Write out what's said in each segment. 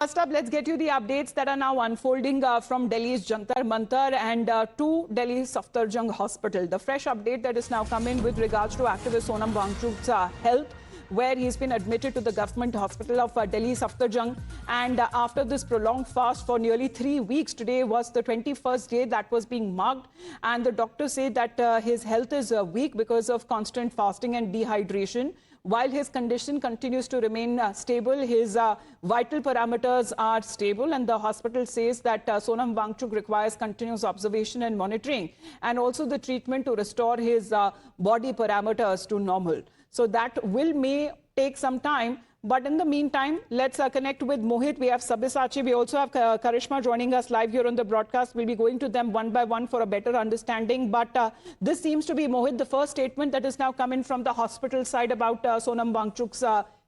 First up, let's get you the updates that are now unfolding from Delhi's Jantar Mantar and to Delhi's Safdarjung Hospital. The fresh update that is now coming with regards to activist Sonam Wangchuk's health, where he's been admitted to the government hospital of Delhi Safdarjung. And after this prolonged fast for nearly 3 weeks, today was the 21st day that was being marked. And the doctors say that his health is weak because of constant fasting and dehydration. While his condition continues to remain stable, his vital parameters are stable, and the hospital says that Sonam Wangchuk requires continuous observation and monitoring, and also the treatment to restore his body parameters to normal. So that may take some time. But in the meantime, let's connect with Mohit. We have Sabyasachi. We also have Karishma joining us live here on the broadcast. We'll be going to them one by one for a better understanding. But this seems to be, Mohit, the first statement that is now coming from the hospital side about Sonam Wangchuk's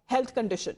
health condition.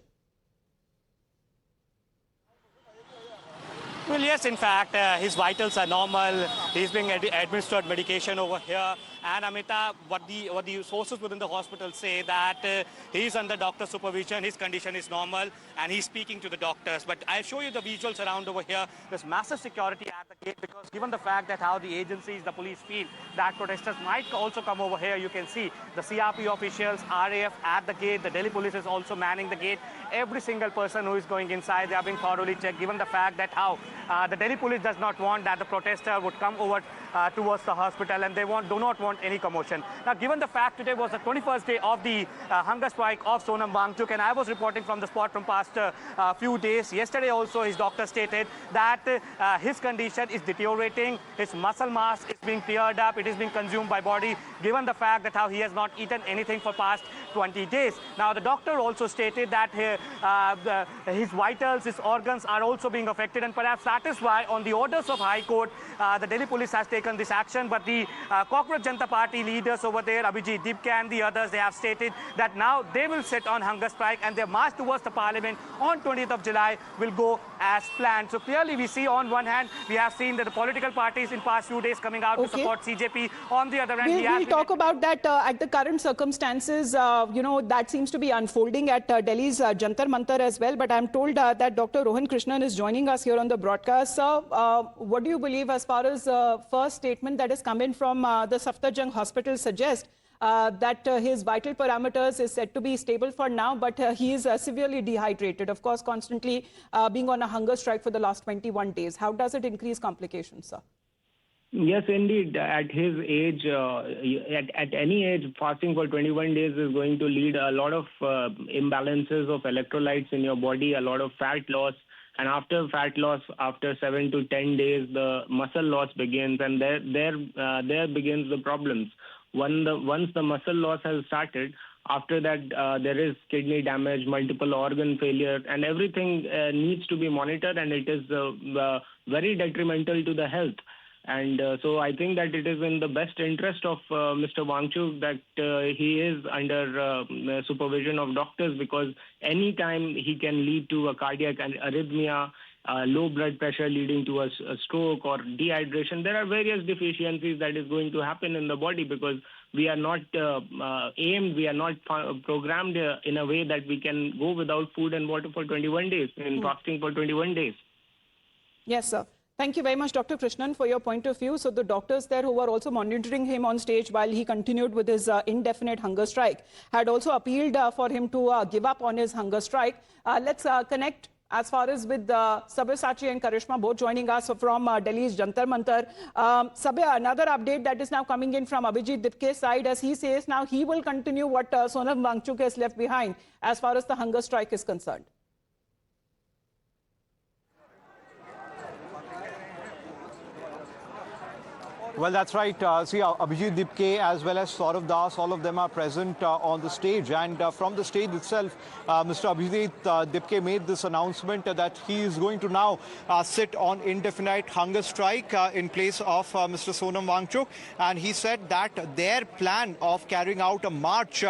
Well, yes, in fact, his vitals are normal. He's being administered medication over here. And Amita, what the sources within the hospital say that he's under doctor supervision, his condition is normal, and he's speaking to the doctors. But I'll show you the visuals around over here. There's massive security at the gate because given the fact that how the agencies, the police feel that protesters might also come over here, you can see the CRP officials, RAF at the gate, the Delhi police is also manning the gate. Every single person who is going inside, they are being thoroughly checked, given the fact that how the Delhi police does not want that the protester would come over towards the hospital, and they do not want any commotion. Now, given the fact today was the 21st day of the hunger strike of Sonam Wangchuk, and I was reporting from the spot from past few days. Yesterday also his doctor stated that his condition is deteriorating, his muscle mass is being teared up, it is being consumed by body, given the fact that how he has not eaten anything for past 20 days. Now, the doctor also stated that his vitals, his organs are also being affected, and perhaps that is why on the orders of High Court, the Delhi police has taken this action. But the Cockroach Janata Party leaders over there, Abhijit Dipke and the others, they have stated that now they will sit on hunger strike, and their march towards the parliament on 20th of July will go as planned. So clearly we see on one hand, we have seen that the political parties in past few days coming out to support CJP. On the other hand, we'll talk about that at the current circumstances. That seems to be unfolding at Delhi's Jantar Mantar as well. But I'm told that Dr. Rohan Krishnan is joining us here on the broadcast. Sir, what do you believe as far as first statement that is coming from the Safdarjung Hospital suggests that his vital parameters is said to be stable for now, but he is severely dehydrated, of course, constantly being on a hunger strike for the last 21 days. How does it increase complications, sir? Yes, indeed. At his age, at any age, fasting for 21 days is going to lead a lot of imbalances of electrolytes in your body, a lot of fat loss. And after fat loss, after 7 to 10 days, the muscle loss begins, and there begins the problems. Once the muscle loss has started, after that there is kidney damage, multiple organ failure, and everything needs to be monitored, and it is very detrimental to the health. And so I think that it is in the best interest of Mr. Wangchuk that he is under supervision of doctors, because any time he can lead to a cardiac arrhythmia, low blood pressure leading to a stroke or dehydration. There are various deficiencies that is going to happen in the body, because we are not we are not programmed in a way that we can go without food and water for 21 days, in fasting for 21 days. Yes, sir. Thank you very much, Dr. Krishnan, for your point of view. So the doctors there who were also monitoring him on stage while he continued with his indefinite hunger strike had also appealed for him to give up on his hunger strike. Let's connect as far as with Sabyasachi and Karishma both joining us from Delhi's Jantar Mantar. Sabya, another update that is now coming in from Abhijit Dipke's side, as he says now he will continue what Sonam Wangchuk has left behind as far as the hunger strike is concerned. Well, that's right. See, Abhijit Dipke as well as Saurav Das, all of them are present on the stage. And from the stage itself, Mr. Abhijit Dipke made this announcement that he is going to now sit on indefinite hunger strike in place of Mr. Sonam Wangchuk. And he said that their plan of carrying out a march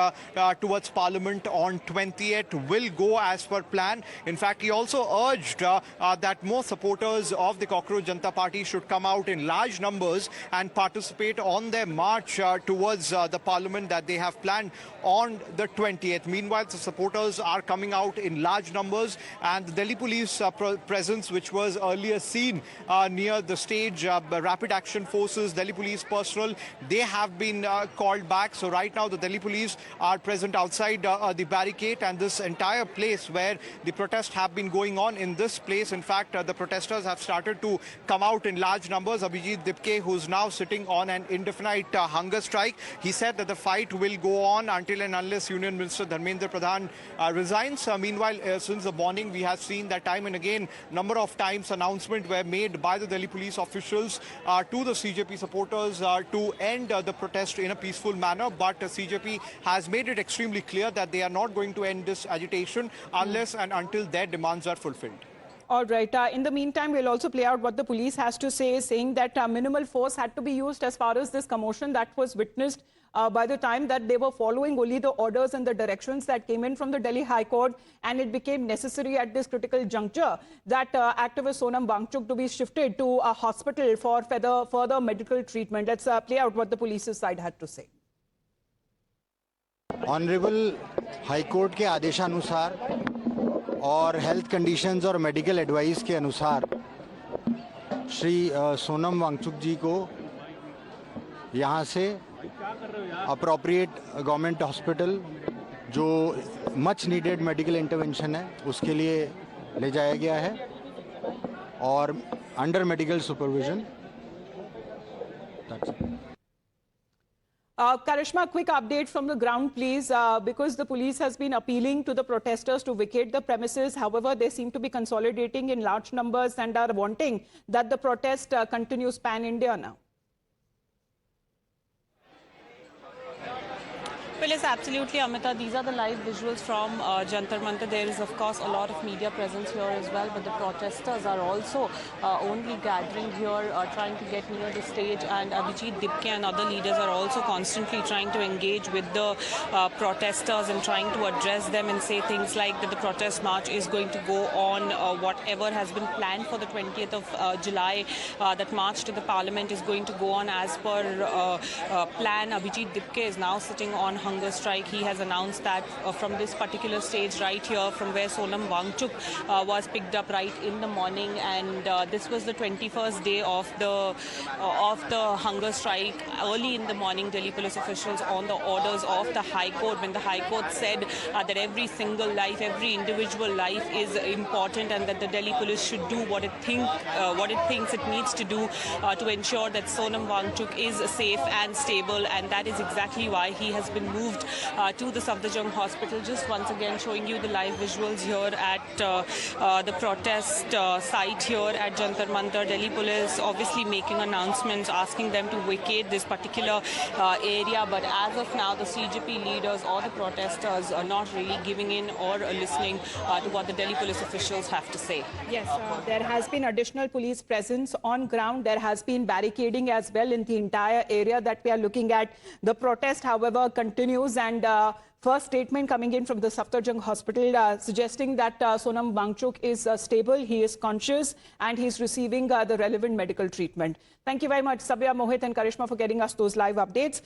towards Parliament on 20th will go as per plan. In fact, he also urged that more supporters of the Cockroach Janata Party should come out in large numbers and participate on their march towards the parliament that they have planned on the 20th. Meanwhile, the supporters are coming out in large numbers, and the Delhi police presence, which was earlier seen near the stage, rapid action forces, Delhi police personnel, they have been called back. So right now the Delhi police are present outside the barricade, and this entire place where the protests have been going on, in this place, in fact, the protesters have started to come out in large numbers. Abhijit Dipke, who's now sitting on an indefinite hunger strike, he said that the fight will go on until and unless Union Minister Dharmendra Pradhan resigns. Meanwhile, since the morning, we have seen that time and again, number of times announcements were made by the Delhi police officials to the CJP supporters to end the protest in a peaceful manner. But CJP has made it extremely clear that they are not going to end this agitation unless and until their demands are fulfilled. All right. In the meantime, we'll also play out what the police has to say, saying that minimal force had to be used as far as this commotion that was witnessed by the time that they were following only the orders and the directions that came in from the Delhi High Court, and it became necessary at this critical juncture that activist Sonam Wangchuk to be shifted to a hospital for further medical treatment. Let's play out what the police's side had to say. Honourable high court के आदेशानुसार और health conditions और medical advice के अनुसार श्री सोनम वांगचुक जी को यहाँ से appropriate government hospital जो मच नीडेड मेडिकल इंटरवेंशन है उसके लिए ले जाया गया है और under medical supervision. Karishma, quick update from the ground, please, because the police has been appealing to the protesters to vacate the premises. However, they seem to be consolidating in large numbers and are wanting that the protest continues pan-India now. Well, yes, absolutely, Amita. These are the live visuals from Jantar Mantar. There is, of course, a lot of media presence here as well, but the protesters are also only gathering here, trying to get near the stage, and Abhijit Dipke and other leaders are also constantly trying to engage with the protesters and trying to address them and say things like that the protest march is going to go on, whatever has been planned for the 20th of July, that march to the parliament is going to go on as per plan. Abhijit Dipke is now sitting on hunger strike. He has announced that from this particular stage right here, from where Sonam Wangchuk was picked up right in the morning, and this was the 21st day of the hunger strike. Early in the morning, Delhi police officials, on the orders of the High Court, when the High Court said that every single life, every individual life is important, and that the Delhi police should do what it thinks it needs to do to ensure that Sonam Wangchuk is safe and stable, and that is exactly why he has been moved to the Safdarjung Hospital. Just once again showing you the live visuals here at the protest site here at Jantar Mantar. Delhi police obviously making announcements, asking them to vacate this particular area, but as of now the CJP leaders or the protesters are not really giving in or listening to what the Delhi police officials have to say. Yes, there has been additional police presence on ground. There has been barricading as well in the entire area that we are looking at. The protest, however, continues, and first statement coming in from the Safdarjung Hospital suggesting that Sonam Wangchuk is stable, he is conscious, and he is receiving the relevant medical treatment. Thank you very much, Sabya, Mohit and Karishma, for getting us those live updates.